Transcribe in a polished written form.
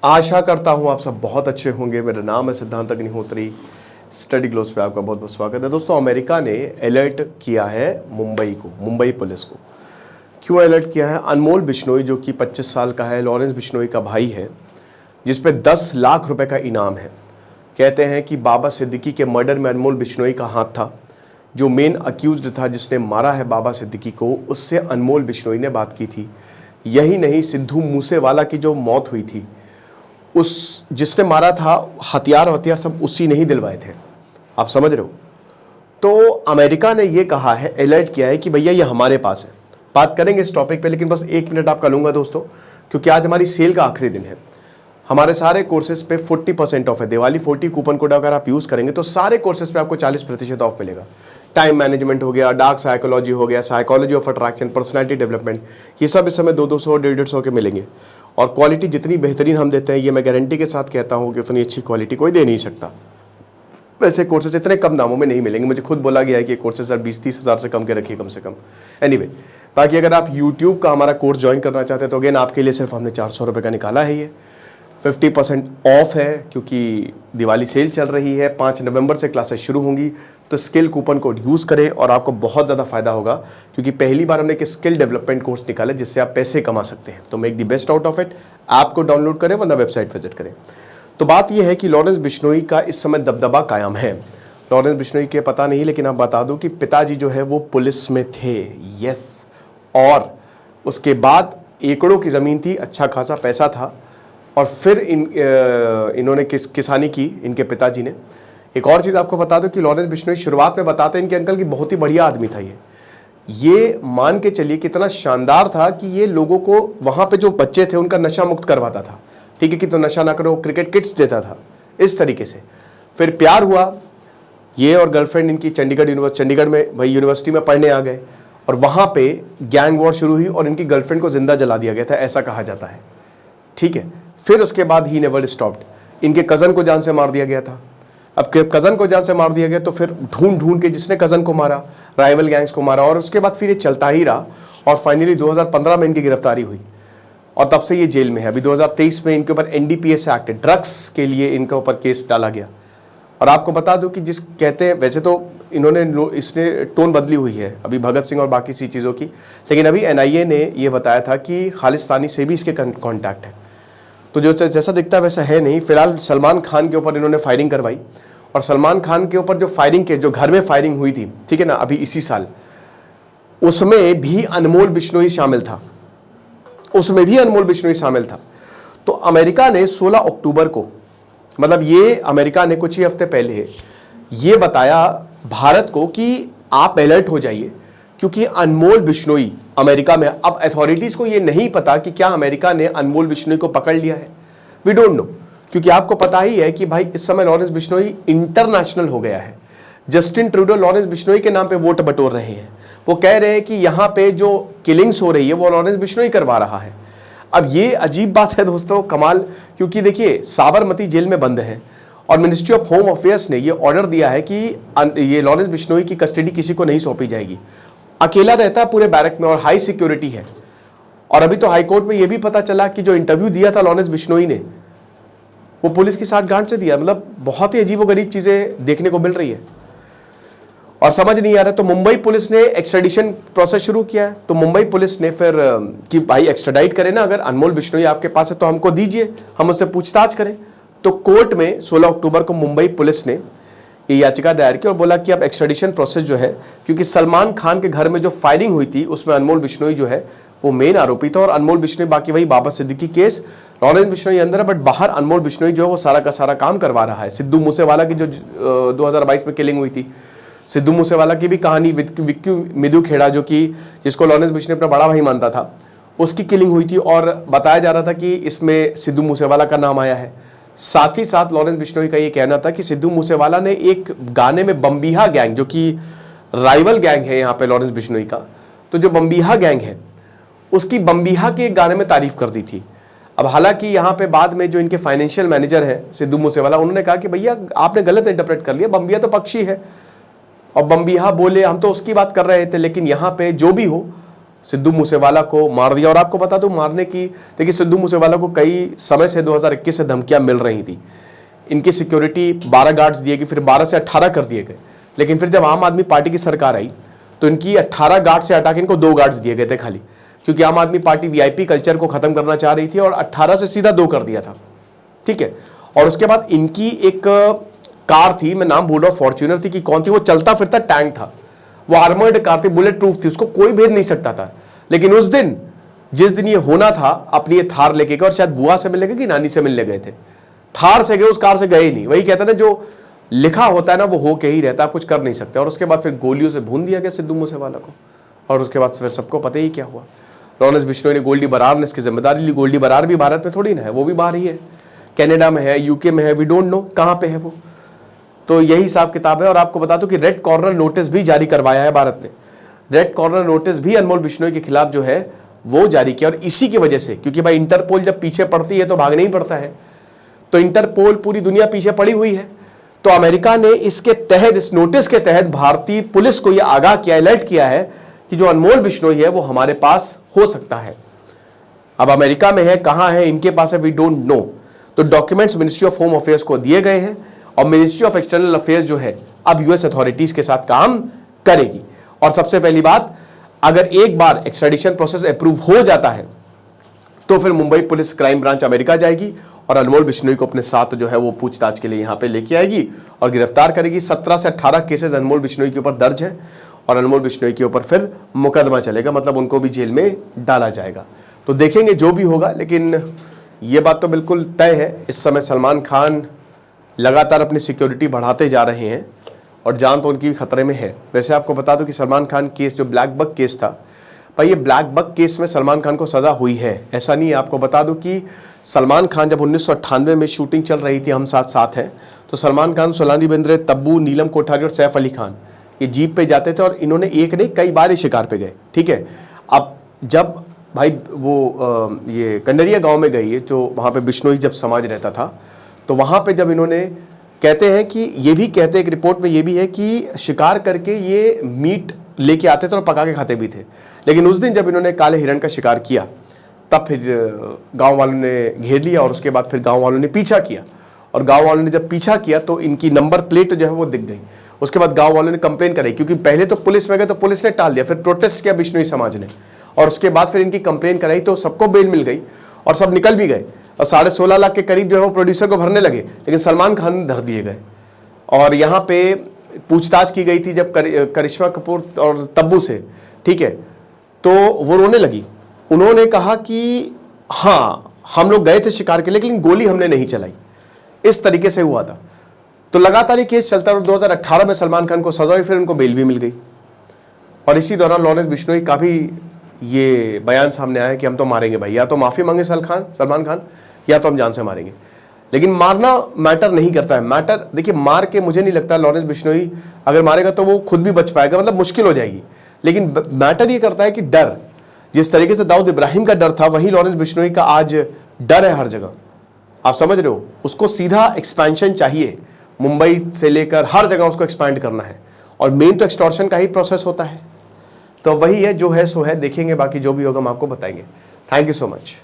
आशा करता हूँ आप सब बहुत अच्छे होंगे। मेरा नाम है सिद्धांत अग्निहोत्री। स्टडी ग्लोस पे आपका बहुत बहुत स्वागत है। दोस्तों, अमेरिका ने अलर्ट किया है मुंबई पुलिस को। क्यों अलर्ट किया है? अनमोल बिश्नोई जो कि 25 साल का है, लॉरेंस बिश्नोई का भाई है, जिस पे 10 लाख रुपए का इनाम है। कहते हैं कि बाबा सिद्दीकी के मर्डर में अनमोल बिश्नोई का हाथ था। जो मेन अक्यूज्ड था, जिसने मारा है बाबा सिद्दीकी को, उससे अनमोल बिश्नोई ने बात की थी। यही नहीं, सिद्धू मूसेवाला की जो मौत हुई थी, उस जिसने मारा था, हथियार सब उसी ने ही दिलवाए थे। आप समझ रहे हो? तो अमेरिका ने ये कहा है, अलर्ट किया है कि भैया ये हमारे पास है। बात करेंगे इस टॉपिक पे, लेकिन बस 1 मिनट आपका लूंगा दोस्तों, क्योंकि आज हमारी सेल का आखिरी दिन है। हमारे सारे कोर्सेज पे 40% ऑफ है। दिवाली 40 कूपन कोड अगर आप यूज़ करेंगे तो सारे कोर्सेज पे आपको 40% ऑफ मिलेगा। टाइम मैनेजमेंट हो गया, डार्क साइकोलॉजी हो गया, psychology of attraction, personality development, ये सब इस समय 200, 150 के मिलेंगे। और क्वालिटी जितनी बेहतरीन हम देते हैं, ये मैं गारंटी के साथ कहता हूँ कि उतनी अच्छी क्वालिटी कोई दे नहीं सकता। वैसे कोर्सेज इतने कम दामों में नहीं मिलेंगे। मुझे खुद बोला गया है कि कोर्सेज 20-30 हज़ार से कम के रखिए कम से कम। एनीवे, बाकी अगर आप यूट्यूब का हमारा कोर्स ज्वाइन करना चाहते हैं तो अगेन आपके लिए सिर्फ हमने 400 रुपये का निकाला है। ये 50% ऑफ है क्योंकि दिवाली सेल चल रही है। 5 नवंबर से क्लासेस शुरू होंगी, तो स्किल कूपन कोड यूज़ करें और आपको बहुत ज़्यादा फायदा होगा, क्योंकि पहली बार हमने एक स्किल डेवलपमेंट कोर्स निकाला जिससे आप पैसे कमा सकते हैं। तो make the best out of it. App को डाउनलोड करें वरना वेबसाइट विजिट करें। तो बात यह है कि लॉरेंस बिश्नोई का इस समय दबदबा कायम है। लॉरेंस बिश्नोई के पता नहीं, लेकिन आप बता दूं कि पिताजी जो है वो पुलिस में थे। यस, और उसके बाद एकड़ों की ज़मीन थी, अच्छा खासा पैसा था, और फिर इन्होंने किसानी की, इनके पिताजी ने। एक और चीज़ आपको बता दूं कि लॉरेंस बिश्नोई शुरुआत में बताते हैं इनके अंकल की बहुत ही बढ़िया आदमी था। ये मान के चलिए कितना शानदार था कि ये लोगों को, वहाँ पे जो बच्चे थे उनका नशा मुक्त करवाता था। ठीक है कि तो नशा ना करो, क्रिकेट किट्स देता था, इस तरीके से। फिर प्यार हुआ, ये और गर्लफ्रेंड इनकी चंडीगढ़ में भाई यूनिवर्सिटी में पढ़ने आ गए, और वहाँ पे गैंग वॉर शुरू हुई और इनकी गर्लफ्रेंड को जिंदा जला दिया गया था, ऐसा कहा जाता है। ठीक है, फिर उसके बाद ही नेवर स्टॉप्ड। इनके कज़न को जान से मार दिया गया था। अब कज़न को जान से मार दिया गया तो फिर ढूंढ के जिसने कज़न को मारा, राइवल गैंग्स को मारा, और उसके बाद फिर ये चलता ही रहा। और फाइनली 2015 में इनकी गिरफ्तारी हुई और तब से ये जेल में है। अभी 2023 में इनके ऊपर NDPS एक्ट, ड्रग्स के लिए इनके ऊपर केस डाला गया। और आपको बता दूं कि जिस कहते हैं, वैसे तो इसने टोन बदली हुई है अभी भगत सिंह और बाकी सी चीज़ों की, लेकिन अभी NIA ने ये बताया था कि खालिस्तानी से भी इसके कॉन्टैक्ट है। तो जो जैसा दिखता है वैसा है नहीं। फिलहाल सलमान खान के ऊपर इन्होंने फायरिंग करवाई, और सलमान खान के ऊपर जो फायरिंग के, जो घर में फायरिंग हुई थी, ठीक है ना, अभी इसी साल, उसमें भी अनमोल बिश्नोई शामिल था। तो अमेरिका ने 16 अक्टूबर को, मतलब ये अमेरिका ने कुछ ही हफ्ते पहले ये बताया भारत को कि आप अलर्ट हो जाइए, क्योंकि अनमोल बिश्नोई अमेरिका में। अब अथॉरिटीज को ये नहीं पता कि क्या अमेरिका ने अनमोल बिश्नोई को पकड़ लिया है। वी डोंट नो, क्योंकि आपको पता ही है कि भाई इस समय लॉरेंस बिश्नोई इंटरनेशनल हो गया है। जस्टिन ट्रूडो लॉरेंस बिश्नोई के नाम पे वोट बटोर रहे हैं। वो कह रहे हैं कि यहाँ पे जो किलिंग्स हो रही है वो लॉरेंस बिश्नोई करवा रहा है। अब ये अजीब बात है दोस्तों, कमाल, क्योंकि देखिए साबरमती जेल में बंद है और मिनिस्ट्री ऑफ होम अफेयर्स ने ये ऑर्डर दिया है कि ये लॉरेंस बिश्नोई की कस्टडी किसी को नहीं सौंपी जाएगी। अकेला रहता है पूरे बैरक में और हाई सिक्योरिटी है। और अभी तो हाईकोर्ट में ये भी पता चला कि जो इंटरव्यू दिया था लॉरेंस बिश्नोई ने, वो पुलिस की साठगांठ से दिया। मतलब बहुत ही अजीबोगरीब चीजें देखने को मिल रही है और समझ नहीं आ रहा। तो मुंबई पुलिस ने एक्स्ट्रेडिशन प्रोसेस शुरू किया है। तो मुंबई पुलिस ने फिर कि भाई एक्स्ट्राडाइट करें ना, अगर अनमोल बिश्नोई आपके पास है तो हमको दीजिए, हम उससे पूछताछ करें। तो कोर्ट में 16 अक्टूबर को मुंबई पुलिस ने ये याचिका दायर की और बोला कि अब एक्स्ट्रेडिशन प्रोसेस जो है, क्योंकि सलमान खान के घर में जो फायरिंग हुई थी उसमें अनमोल बिश्नोई जो है वो मेन आरोपी था। और अनमोल बिश्नोई, बाकी वही बाबा सिद्दीकी केस, लॉरेंस बिश्नोई अंदर है, बट बाहर अनमोल बिश्नोई जो है वो सारा का सारा काम करवा रहा है। सिद्धू मूसेवाला की जो 2022 में किलिंग हुई थी, सिद्धू मूसेवाला की भी कहानी, विक्की मिदू खेड़ा जो कि जिसको लॉरेंस बिश्नोई अपना बड़ा भाई मानता था, उसकी किलिंग हुई थी और बताया जा रहा था कि इसमें सिद्धू मूसेवाला का नाम आया है। साथ ही साथ लॉरेंस बिश्नोई का ये कहना था कि सिद्धू मूसेवाला ने एक गाने में बम्बीहा गैंग, जो कि राइवल गैंग है यहाँ पे लॉरेंस बिश्नोई का, तो जो बम्बीहा गैंग है उसकी बम्बीहा के एक गाने में तारीफ कर दी थी। अब हालांकि यहाँ पे बाद में जो इनके फाइनेंशियल मैनेजर हैं सिद्धू मूसेवाला, उन्होंने कहा कि भैया आपने गलत इंटरप्रेट कर लिया, बम्बिया तो पक्षी है और बम्बीहा बोले, हम तो उसकी बात कर रहे थे। लेकिन यहाँ पे जो भी हो, सिद्धू मूसेवाला को मार दिया। और आपको बता दूं, मारने की, देखिए सिद्धू मूसेवाला को कई समय से 2021 से धमकियां मिल रही थी। इनकी सिक्योरिटी 12 गार्ड्स दिए गए, फिर 12 से 18 कर दिए गए। लेकिन फिर जब आम आदमी पार्टी की सरकार आई तो इनकी 18 गार्ड से हटा के इनको 2 गार्ड्स दिए गए थे खाली, क्योंकि आम आदमी पार्टी वीआईपी कल्चर को खत्म करना चाह रही थी और 18 से सीधा 2 कर दिया था, ठीक है। और उसके बाद इनकी एक कार थी, मैं नाम भूल रहा हूं, फॉर्च्यूनर थी कि कौन थी, वो चलता फिरता टैंक था, वो आर्मर्ड कार थी, बुलेट प्रूफ थी, उसको कोई भेद नहीं सकता था। लेकिन उस दिन, जिस दिन ये होना था, अपनी ये थार लेके गए और शायद बुआ से मिलने गए कि नानी से मिलने गए थे, थार से गए, उस कार से गए ही नहीं। वही कहते ना, जो लिखा होता है ना वो हो के ही रहता, आप कुछ कर नहीं सकते। और उसके बाद फिर गोलियों से भून दिया गया सिद्धू मूसेवाला को, और उसके बाद फिर सबको पता ही क्या हुआ। लॉरेंस बिश्नोई ने, गोल्डी बरार ने इसकी जिम्मेदारी ली। गोल्डी बरार भी भारत में थोड़ी ना है, वो भी बाहर ही है, कनाडा में है, यूके में है, वी डोंट नो कहां पे है वो। तो यही हिसाब किताब है। और आपको बता दूं कि रेड कॉर्नर नोटिस भी जारी करवाया है भारत ने। रेड कॉर्नर नोटिस भी अनमोल बिश्नोई के खिलाफ जो है वो जारी किया। और इसी की वजह से, क्योंकि भाई इंटरपोल जब पीछे पड़ती है तो भागना ही पड़ता है, तो इंटरपोल पूरी दुनिया पीछे पड़ी हुई है। तो अमेरिका ने इसके तहत, इस नोटिस के तहत भारतीय पुलिस को यह आगाह किया, अलर्ट किया है कि जो अनमोल बिश्नोई है वो हमारे पास हो सकता है। अब अमेरिका में है, कहां है, इनके पास है, वी डोंट नो। तो documents ministry of home affairs को दिए गए हैं और मिनिस्ट्री ऑफ एक्सटर्नल अफेयर्स जो है अब यूएस अथॉरिटीज के साथ काम करेगी। और सबसे पहली बात, अगर एक बार एक्स्ट्राडिशन प्रोसेस अप्रूव हो जाता है तो फिर Mumbai police crime branch America जाएगी और अनमोल बिश्नोई को अपने साथ जो है वो पूछताछ के लिए यहां पे लेके आएगी और गिरफ्तार करेगी। 17 से 18 केसेस अनमोल बिश्नोई के ऊपर दर्ज है और अनमोल बिश्नोई के ऊपर फिर मुकदमा चलेगा, मतलब उनको भी जेल में डाला जाएगा। तो देखेंगे जो भी होगा, लेकिन ये बात तो बिल्कुल तय है, इस समय सलमान खान लगातार अपनी सिक्योरिटी बढ़ाते जा रहे हैं और जान तो उनकी खतरे में है। वैसे आपको बता दूं कि सलमान खान केस, जो ब्लैक बक केस था भाई, ये ब्लैक बक केस में सलमान खान को सज़ा हुई है, ऐसा नहीं है। आपको बता दूं कि सलमान खान जब 1998 में शूटिंग चल रही थी हम साथ साथ हैं, तो सलमान खान, सोलानी बेंद्रे, तब्बू, नीलम कोठारी और सैफ अली खान ये जीप पे जाते थे और इन्होंने एक नहीं कई बार शिकार पे गए, ठीक है। अब जब भाई वो ये कंडरिया गाँव में गई है, तो वहाँ पर बिश्नोई जब समाज रहता था, तो वहाँ पर जब इन्होंने, कहते हैं कि ये भी कहते हैं, एक रिपोर्ट में ये भी है कि शिकार करके ये मीट लेके आते थे और पका के खाते भी थे। लेकिन उस दिन जब इन्होंने काले हिरण का शिकार किया, तब फिर गांव वालों ने घेर लिया और उसके बाद फिर गांव वालों ने पीछा किया। और गांव वालों ने जब पीछा किया तो इनकी नंबर प्लेट जो है वो दिख गई। उसके बाद गांव वालों ने कंप्लेन कराई, क्योंकि पहले तो पुलिस में गए तो पुलिस ने टाल दिया, फिर प्रोटेस्ट किया बिश्नोई समाज ने, और उसके बाद फिर इनकी कंप्लेन कराई तो सबको बेल मिल गई और सब निकल भी गए। और 16.5 लाख के करीब जो है वो प्रोड्यूसर को भरने लगे, लेकिन सलमान खान धर दिए गए। और यहाँ पे पूछताछ की गई थी जब करिश्मा कपूर और तब्बू से, ठीक है, तो वो रोने लगी। उन्होंने कहा कि हाँ हम लोग गए थे शिकार के लिए, लेकिन गोली हमने नहीं चलाई, इस तरीके से हुआ था। तो लगातार ये केस चलता और 2018 में सलमान खान को सजा हुई, फिर उनको बेल भी मिल गई। और इसी दौरान लॉरेंस बिश्नोई का भी ये बयान सामने आया कि हम तो मारेंगे भाई, या तो माफ़ी मांगे सलमान खान, या तो हम जान से मारेंगे। लेकिन मारना मैटर नहीं करता है। मैटर, देखिए, मार के मुझे नहीं लगता लॉरेंस बिश्नोई अगर मारेगा तो वो खुद भी बच पाएगा, मतलब मुश्किल हो जाएगी। लेकिन मैटर ये करता है कि डर, जिस तरीके से दाऊद इब्राहिम का डर था, वही लॉरेंस बिश्नोई का आज डर है हर जगह। आप समझ रहे हो, उसको सीधा एक्सपेंशन चाहिए, मुंबई से लेकर हर जगह उसको एक्सपैंड करना है, और मेन तो एक्सटॉर्शन का ही प्रोसेस होता है। तो वही है, जो है सो है, देखेंगे, बाकी जो भी होगा हम आपको बताएंगे। Thank you so much.